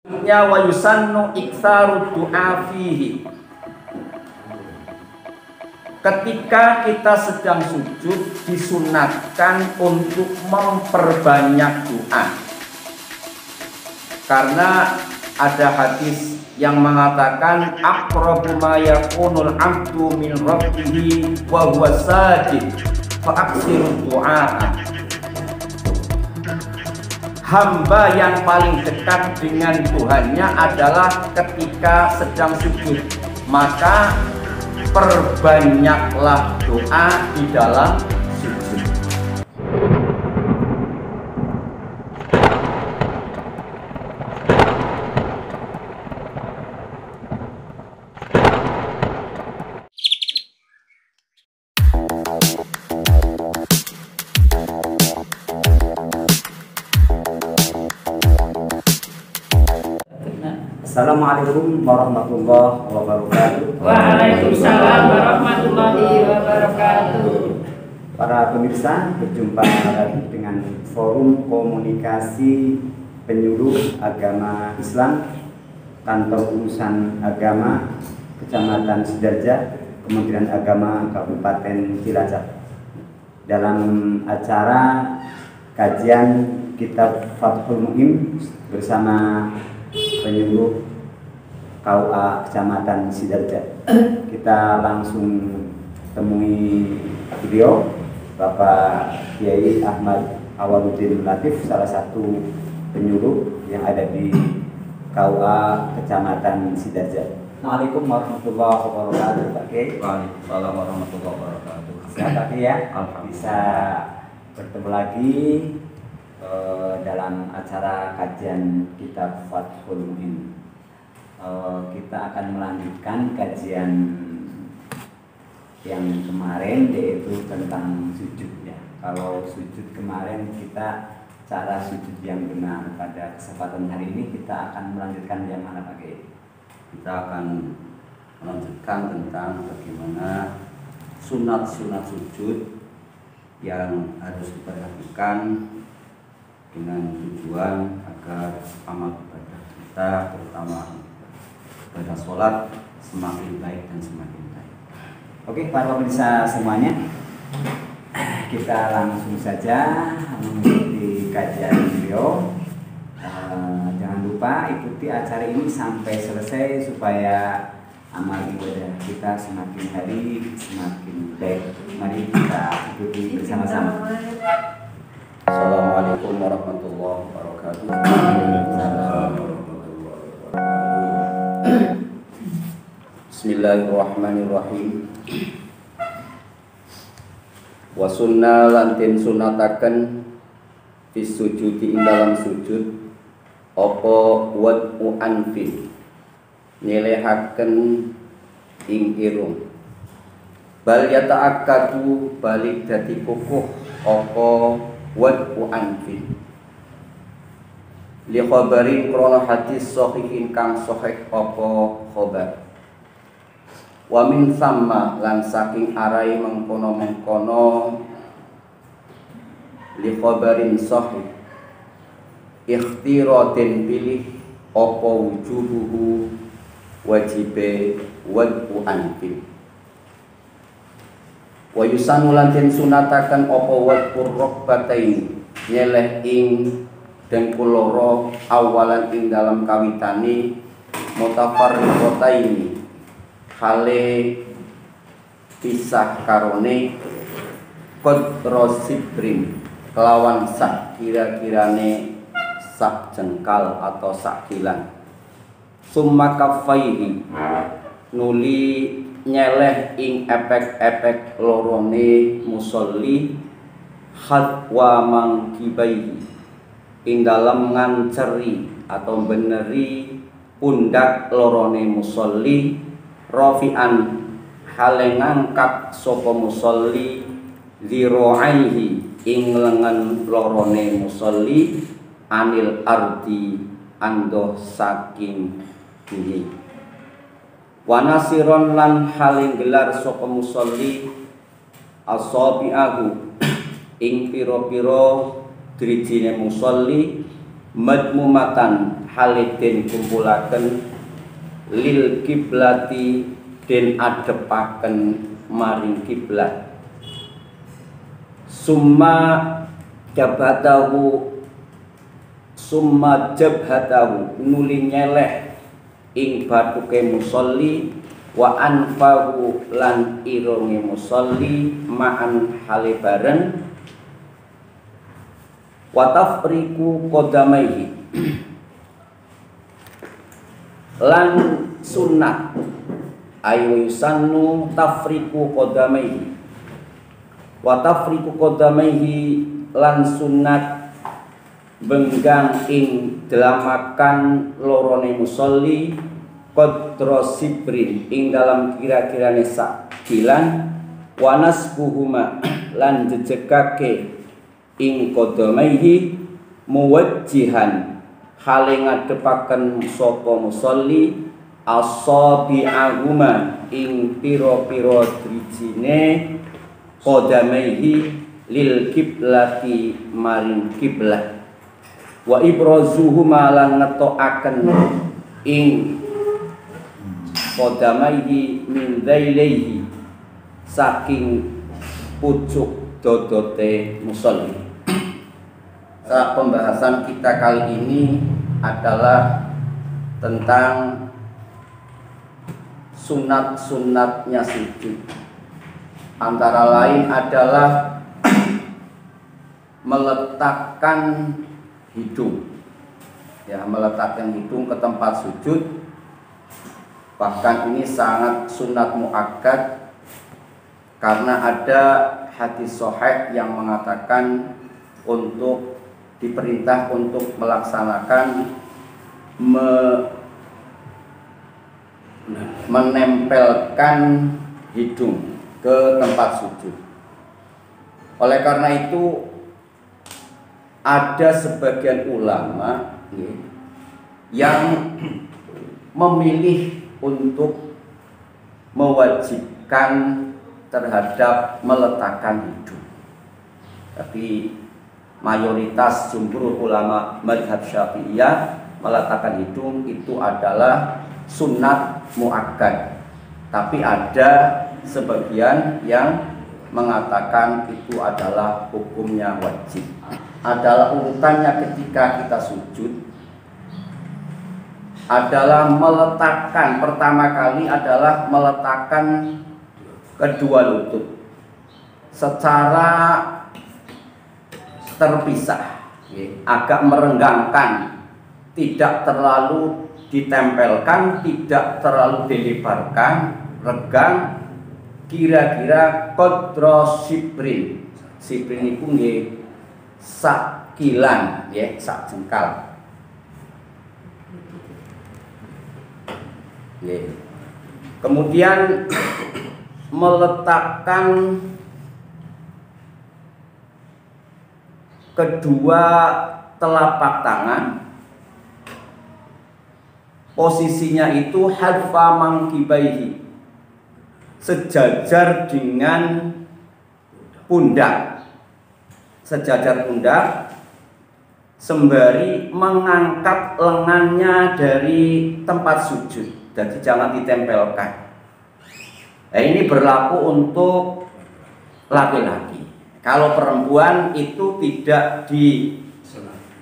Ya wa yusannu iktsaru du'a fihi. Ketika kita sedang sujud disunatkan untuk memperbanyak doa. Karena ada hadis yang mengatakan aqrabu ma yakunul 'abdu min rabbih wa huwa sajid fa aksiru du'a. Hamba yang paling dekat dengan Tuhannya adalah ketika sedang sujud, maka perbanyaklah doa di dalam sujud. Assalamualaikum warahmatullahi wabarakatuh. Waalaikumsalam warahmatullahi wabarakatuh. Para pemirsa, berjumpa lagi dengan Forum Komunikasi Penyuluh Agama Islam Kantor Urusan Agama Kecamatan Sidarja, Kementerian Agama Kabupaten Cilacap. Dalam acara kajian Kitab Fathul Mu'in bersama penyuluh KUA Kecamatan Sidarja, kita langsung temui beliau, Bapak Kiai Ahmad Awaluddin Latif, salah satu penyuluh yang ada di KUA Kecamatan Sidarja. Assalamualaikum warahmatullahi wabarakatuh, Pak Kiai. Waalaikumsalam warahmatullahi wabarakatuh. Sehat Pak Kiai ya? Alhamdulillah. Bisa bertemu lagi dalam acara kajian Kitab Fathul Mu'in. Kita akan melanjutkan kajian yang kemarin, yaitu tentang sujud ya. Kalau sujud kemarin kita cara sujud yang benar, pada kesempatan hari ini kita akan melanjutkan yang mana Pak Kiai? Kita akan melanjutkan tentang bagaimana sunat-sunat sujud yang harus diperhatikan dengan tujuan agar amal ibadah kita, terutama ibadah sholat, semakin baik dan semakin baik. Oke, para pemirsa semuanya, kita langsung saja mengikuti kajian beliau. Jangan lupa ikuti acara ini sampai selesai supaya amal ibadah kita semakin hari semakin baik. Mari kita ikuti bersama-sama. Assalamualaikum warahmatullahi wabarakatuh. Bismillahirrahmanirrahim. Wa sunnah lantin sunataken fis sujudi ing dalam sujud apa wad'u anfin nyelehaken ing irung bal yata'akkadu balik dadi kukuh apa wad'u anfin li khabarin krana hadis sahihin kang sahih apa khabar wa min samma lan saking arai mengkono-mengkono li khabarin sahih ikhtiratin pilih apa wujubuhu wajibe wad'u anfin wa yusanu lantin sunatakan apa wad'ur rukbataini nyeleh ing dengkul loro awalan ing dalam kawitane mutafarriqataini hale pisah karone qadra sibrin kelawan sak kira-kirane sak jengkal atau sak kilan summa kaffaihi nuli nyeleh ing epek-epek lorone musolli hadwa mangkibaihi ing dalam nganceri atau beneri pundak lorone musolli rafi'an hale ngangkat sapa musolli zira'aihi ing lengan lorone musolli anil ardi ando saking bumi wanasiron lan haling gelar sapa musolli asabi'ahu ing pira-pira drijine musolli madmumatan halidin kumpulaken lil kiblati den adepaken maring kiblat. Summa jabhatahu nuli nyeleh ing batuke musolli wa anfahu lan ironge musolli ma'an hale bareng wa tafriku qadamaihi lan sunnah ayu yusannu tafriku qadamaihi wa tafriku qadamaihi lan sunnat benggang ing delamakan lorone musolli qadra sibrin ing dalam kira-kirane sak kilan wa nasbuhuma lan jejegake ing qadamaihi muwajjihan hale ngadepaken sapa musolli asabi'ahuma ing pira-pira drijine qadamaihi lil kiblati maring kiblat wa ibrazuhuma lan ngetokaken ing qadamaihi min dailaihi saking pucuk dodote musolli. Pembahasan kita kali ini adalah tentang sunat-sunatnya sujud. Antara lain adalah meletakkan hidung, ya, meletakkan hidung ke tempat sujud. Bahkan ini sangat sunat muakkad karena ada hadis sahih yang mengatakan untuk diperintah untuk melaksanakan menempelkan hidung ke tempat sujud. Oleh karena itu ada sebagian ulama yang memilih untuk mewajibkan terhadap meletakkan hidung. Tapi mayoritas jumhur ulama mazhab Syafi'iyah meletakkan hidung itu adalah sunat muakkad. Tapi ada sebagian yang mengatakan itu adalah hukumnya wajib. Adalah urutannya ketika kita sujud adalah meletakkan, pertama kali adalah meletakkan kedua lutut secara terpisah, agak merenggangkan, tidak terlalu ditempelkan, tidak terlalu dilebarkan, regang, kira-kira qadra sibrin. Sibrin itu nggih sak kilan, ya, sak jengkal. Kemudian meletakkan kedua telapak tangan, posisinya itu hadfa mangkibaihi, sejajar dengan pundak, sejajar pundak, sembari mengangkat lengannya dari tempat sujud. Jadi jangan ditempelkan. Nah, ini berlaku untuk laki-laki. Kalau perempuan itu tidak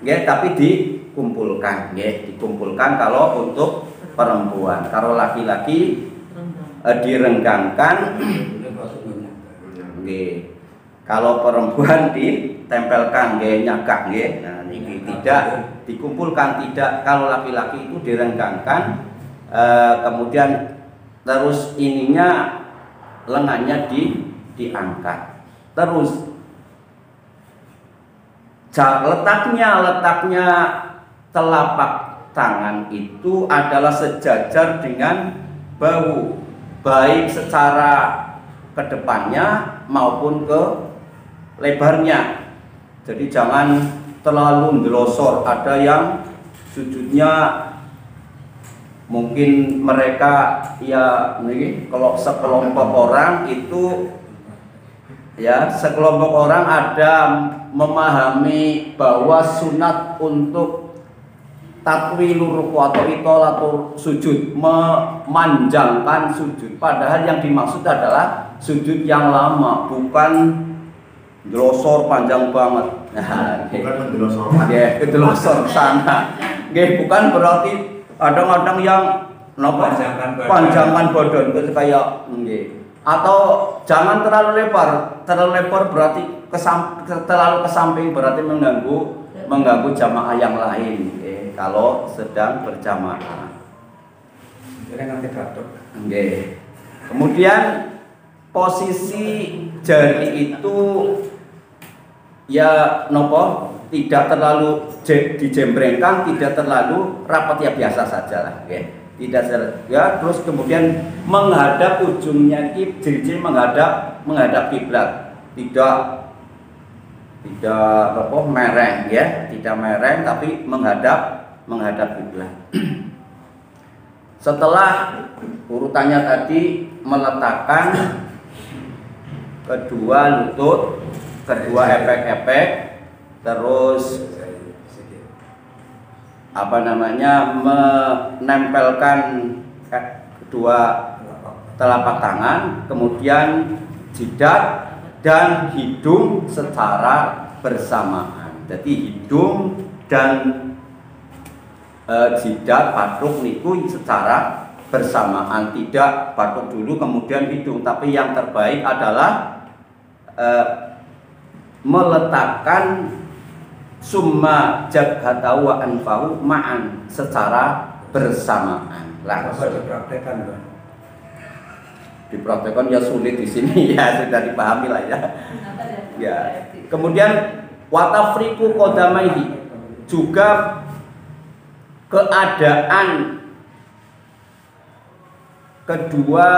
tapi dikumpulkan, dikumpulkan kalau untuk perempuan. Kalau laki-laki direnggangkan, kalau perempuan ditempelkan, nyagak, nah ini tidak dikumpulkan, tidak. Kalau laki-laki itu direnggangkan, kemudian terus ininya lengannya diangkat, terus letaknya telapak tangan itu adalah sejajar dengan bahu, baik secara ke depannya maupun ke lebarnya. Jadi jangan terlalu ndelosor. Ada yang sujudnya mungkin mereka ya kalau sekelompok orang itu ya, sekelompok orang ada memahami bahwa sunat untuk tatwilu ruku atau itolatul sujud, memanjangkan sujud. Padahal yang dimaksud adalah sujud yang lama, bukan delosor panjang banget. Nah, bukan mendelosor. nggih, delosor sana. Nggih, bukan berarti kadang-kadang yang napa panjangkan badan itu kayak nggih. Atau jangan terlalu lebar. Terlalu lebar berarti terlalu ke samping berarti mengganggu jamaah yang lain. Kalau sedang berjamaah. Jadi nanti batuk. Nggih. Kemudian posisi jari itu ya nopo tidak terlalu dijembrengkan, tidak terlalu rapat, ya biasa saja lah, nggih. Tidak ya, terus kemudian menghadap ujungnya jari menghadap kiblat. Tidak apa mereng ya, tidak mereng tapi menghadap kiblat. Setelah urutannya tadi meletakkan kedua lutut, kedua epek-epek, terus menempelkan kedua telapak tangan, kemudian jidat dan hidung secara bersamaan. Jadi hidung dan jidat patuk niku secara bersamaan, tidak patuk dulu kemudian hidung, tapi yang terbaik adalah meletakkan summa jabhatahu wa anfahu ma'an secara bersamaan. Dipraktekkan ya sulit di sini ya, sudah dipahami lah ya. Ya. Kemudian watafriku qadamaihi, juga keadaan kedua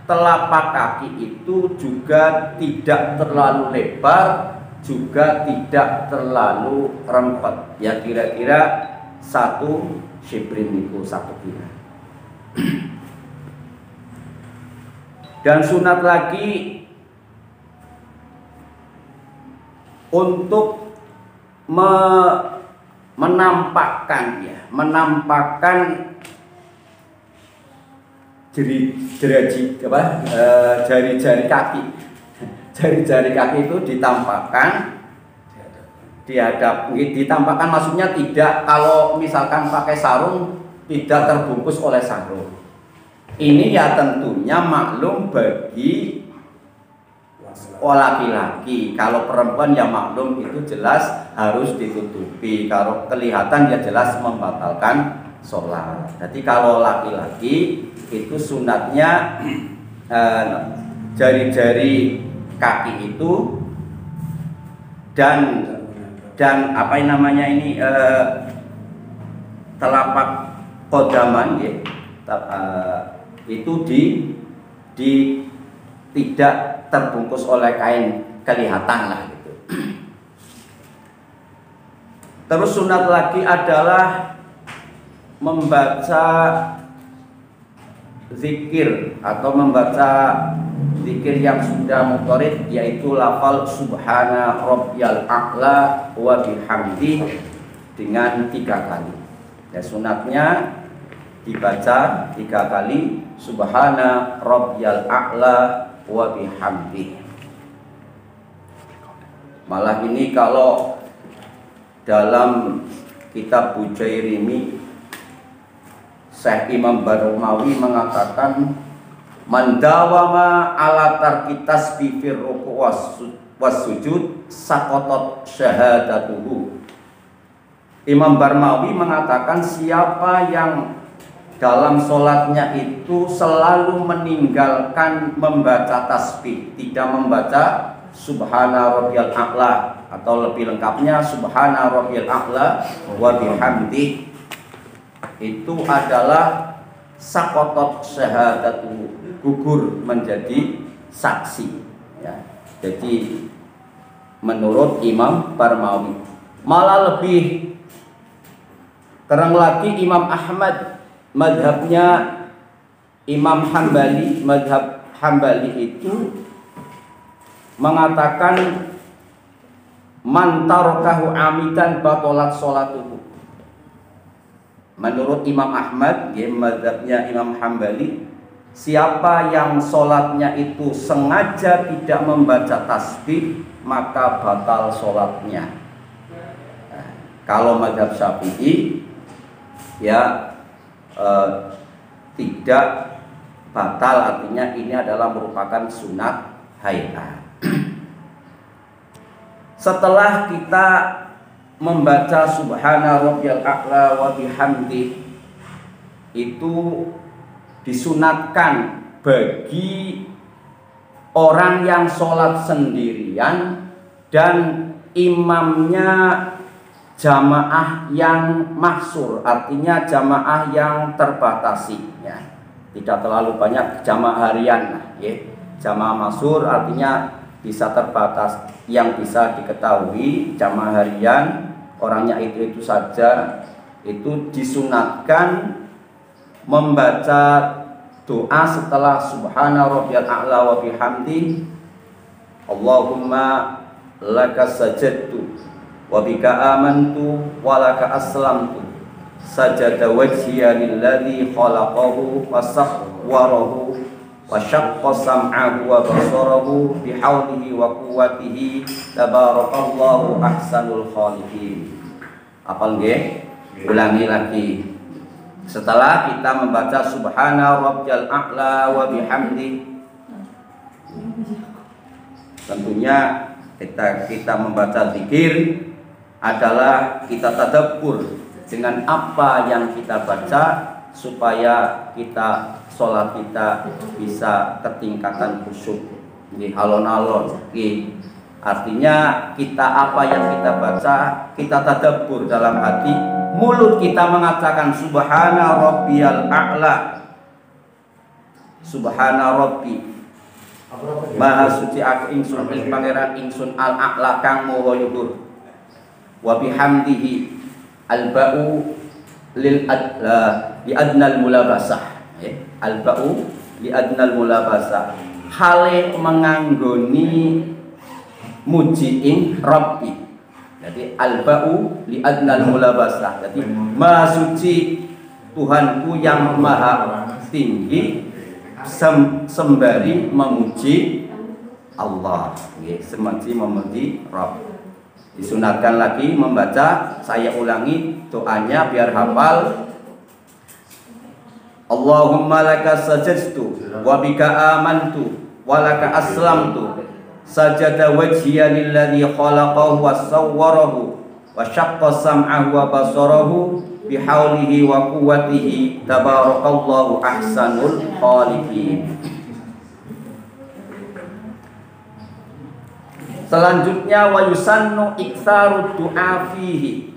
telapak kaki itu juga tidak terlalu lebar, juga tidak terlalu rempet. Ya kira-kira 1 shibrin niku 1 kira. Dan sunat lagi untuk menampakkan jari-jari kaki. Jari-jari kaki itu ditampakkan ditampakkan, maksudnya tidak, kalau misalkan pakai sarung tidak terbungkus oleh sarung. Ini ya tentunya maklum bagi laki-laki. Kalau perempuan ya maklum itu jelas harus ditutupi. Kalau kelihatan ya jelas membatalkan sholat. Jadi kalau laki-laki itu sunatnya jari-jari kaki itu dan telapak kodaman ya, itu tidak terbungkus oleh kain, kelihatan lah gitu. Terus sunat lagi adalah membaca zikir atau membaca zikir yang sudah muqarrid, yaitu lafal subhana rabbiyal a'la wa bihamdi dengan 3 kali. Ya, sunatnya dibaca 3 kali subhana rabbiyal a'la wa bihamdi. Malah ini kalau dalam kitab Bujairimi Syekh Imam Barumawi mengatakan mandawama ala tarki tasbih fir ruku' was sujud saqatat syahadatuhu. Imam Barumawi mengatakan siapa yang dalam sholatnya itu selalu meninggalkan membaca tasbih, tidak membaca subhana rabbiyal a'la, atau lebih lengkapnya subhana rabbiyal a'la wa bihamdi, itu adalah saqatat syahadatu, gugur menjadi saksi ya. Jadi menurut Imam Barumawi, malah lebih terang lagi Imam Ahmad, madhabnya Imam Hambali, madhab Hambali itu mengatakan man tarakahu amidan batalat sholatuhu. menurut Imam Ahmad, mazhabnya Imam Hambali, siapa yang sholatnya itu sengaja tidak membaca tasbih, maka batal sholatnya. Nah, kalau mazhab Syafi'i ya tidak batal, artinya ini adalah merupakan sunat hayat. Setelah kita membaca subhana rabbiyal a'la wa bihamdi, itu disunatkan bagi orang yang sholat sendirian dan imamnya jamaah yang mahsur, artinya jamaah yang terbatasi ya. Tidak terlalu banyak jamaah harian ya. Jamaah mahsur artinya bisa terbatas, yang bisa diketahui jamaah harian orangnya itu saja. Itu disunatkan membaca doa setelah subhana rabbiyal a'la wa bihamdi, Allahumma laka sajadtu wa bika amantu wa laka aslamtu, sajada wajhiya lilladzi khalaqahu wa sawwarahu wa syaqqa sam'ahu wa basarahu bihaulihi wa quwwatihi, tabarakallahu ahsanul khaliqin. Hafal nggih? Ulangi lagi. Setelah kita membaca subhana rabbiyal a'la wa bihamdi, tentunya kita membaca zikir adalah kita tadabbur dengan apa yang kita baca supaya kita sholat kita bisa ketingkatan khusyuk di alon-alon. Artinya kita apa yang kita baca kita tadabbur dalam hati, mulut kita mengatakan subhana rabbiyal a'la, subhana rabbi maha suci aku ingsun ing pangeran ingsun al a'la kang maha luhur, wa bihamdihi al-ba'u lil adla li adnal mulabasah, al-ba'u li adnal mulabasah, hale menganggoni muji ing rabbi. Jadi al-ba'u li adnal mulabasah, jadi maha suci Tuhanku yang maha tinggi sembari memuji Allah, sembari memuji Rabb. Disunatkan lagi membaca, saya ulangi doanya biar hafal. Allahumma laka sajadtu wa bika amantu wa laka aslamtu, sajada wajhiya lilladzi khalaqahu wa sawwarahu wa syaqqa sam'ahu wa basarahu bihaulihi wa quwwatihi, tabarakallahu ahsanul khaliqin. Selanjutnya wa yusannu iktsaru du'a fihi.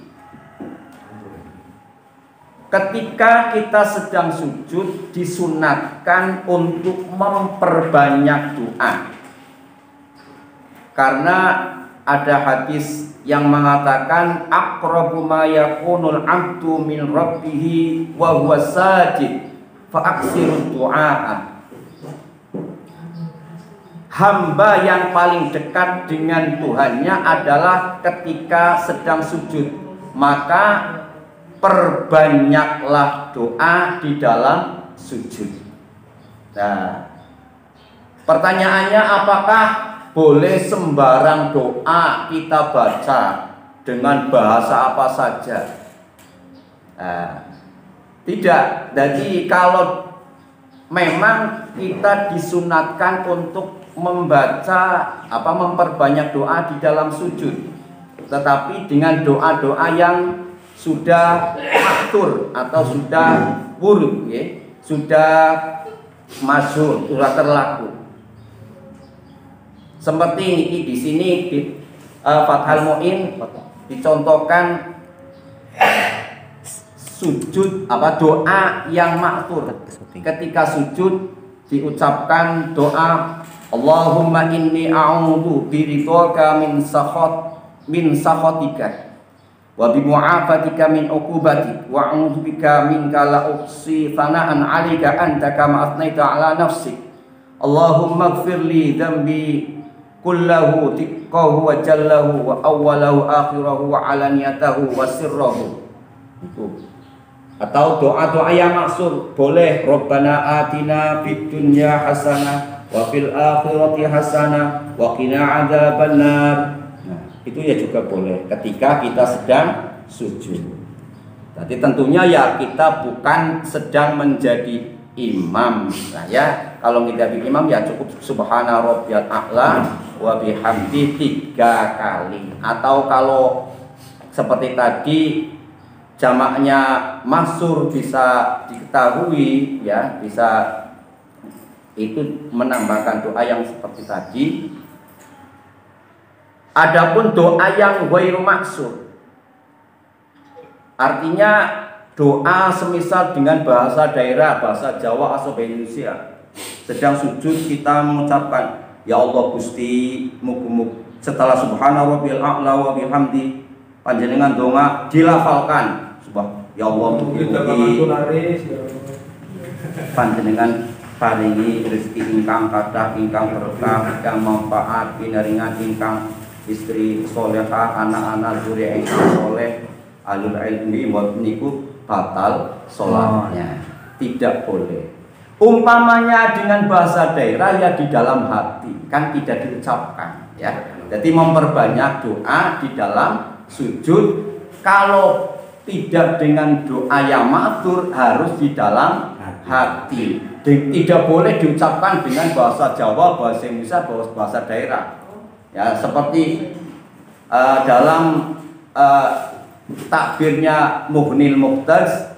Ketika kita sedang sujud disunatkan untuk memperbanyak doa. Karena ada hadis yang mengatakan aqrabu ma yakunul 'abdu min rabbih wa huwa sajid fa aksiru du'a. Hamba yang paling dekat dengan Tuhannya adalah ketika sedang sujud, maka perbanyaklah doa di dalam sujud. Nah, pertanyaannya apakah boleh sembarang doa kita baca dengan bahasa apa saja? Nah, tidak. Jadi kalau memang kita disunatkan untuk membaca memperbanyak doa di dalam sujud, tetapi dengan doa-doa yang sudah maktur atau sudah wurud, sudah masyhur, sudah terlaku. Seperti ini di sini di Fathul Mu'in dicontohkan sujud doa yang maktur. Ketika sujud diucapkan doa Allahumma inni a'udzu biridhaka min sakhatika wa bi mu'afatika min uqubatik wa a'udzu bika minka la uhsi thana'an 'alaika anta kama atnaita 'ala nafsik. Allahumma ighfir li dhanbi kullahu tiqqahu wa jallahu wa awwalahu akhirahu wa alaniyatahu wa sirrahu. Itu. Atau doa-doa yang maksud boleh, Rabbana atina fid dunya hasanah wa fil akhirati hasanah wa qina adzabannar. Nah, itu ya juga boleh ketika kita sedang sujud. Jadi tentunya ya kita bukan sedang menjadi imam. Nah ya, kalau kita jadi imam ya cukup subhana rabbiyal a'la wa bihamdi 3 kali. Atau kalau seperti tadi jamaknya maksur bisa diketahui ya, bisa itu menambahkan doa yang seperti tadi. Adapun doa yang ghairu maksur, artinya doa semisal dengan bahasa daerah, bahasa Jawa atau bahasa Indonesia. Sedang sujud kita mengucapkan ya Allah Gusti mugu-mugu setelah subhana rabbiyal a'la wa bihamdi panjenengan donga dilafalkan ya Allah mugi-mugi panjenengan paringi rezeki ingkang kathah, ingkang berkah, ingkang manfaat, pinaringan ingkang istri solehah, anak-anak zuriat ingkang soleh, alul ilmi niku batal sholatnya. Tidak boleh. Umpamanya dengan bahasa daerah ya di dalam hati, kan tidak diucapkan ya. Jadi memperbanyak doa di dalam sujud. Kalau tidak dengan doa yang matur, harus di dalam hati. Tidak boleh diucapkan dengan bahasa Jawa, bahasa Indonesia, bahasa daerah. Ya, seperti dalam takbirnya Mughnil Muqtaz,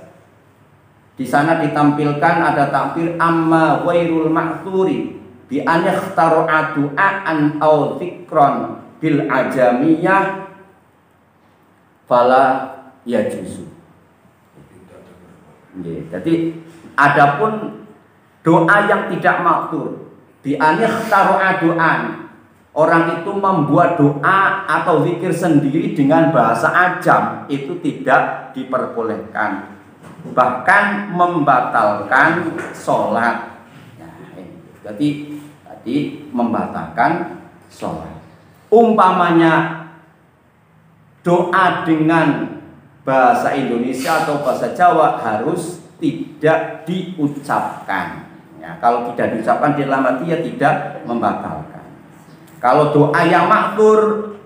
di sana ditampilkan ada takbir amma ghairul ma'thuri bi an yakhtaru du'aan aw dzikran bil ajamiyah fala yajuzu. Jadi adapun doa yang tidak maktur bi an yakhtaru du'aan, orang itu membuat doa atau zikir sendiri dengan bahasa ajam, itu tidak diperbolehkan, bahkan membatalkan sholat. Jadi tadi membatalkan sholat. Umpamanya doa dengan bahasa Indonesia atau bahasa Jawa harus tidak diucapkan. Ya, kalau tidak diucapkan di dalam hati ya tidak membatalkan. Kalau doa yang maktur,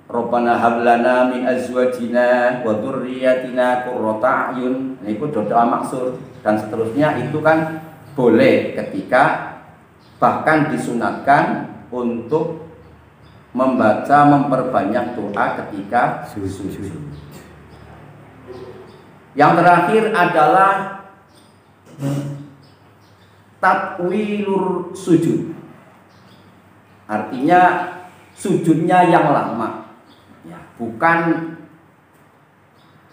Rabbana hablana min azwajina wa dzurriyyatina qurrata a'yun, itu doa maksur dan seterusnya, itu kan boleh ketika, bahkan disunatkan untuk membaca memperbanyak doa ketika sujud. Yang terakhir adalah tatwilur sujud. Artinya sujudnya yang lama, ya, bukan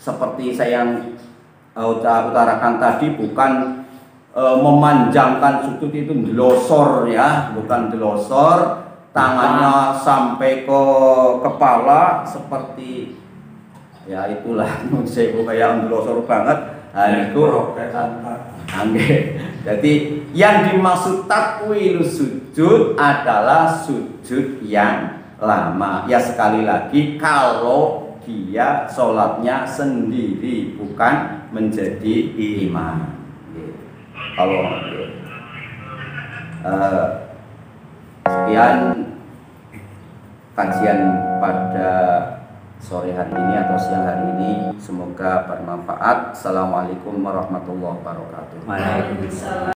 seperti saya yang utarakan tadi, bukan memanjangkan sujud itu delosor ya, bukan delosor, tangannya sampai ke kepala seperti ya itulah saya kayak delosor banget. Itu jadi yang dimaksud takwilus sujud adalah sujud yang lama. Ya sekali lagi, kalau dia sholatnya sendiri, bukan menjadi imam. Kalau sekian kajian pada sore hari ini atau siang hari ini, semoga bermanfaat. Assalamualaikum warahmatullahi wabarakatuh. Waalaikumsalam.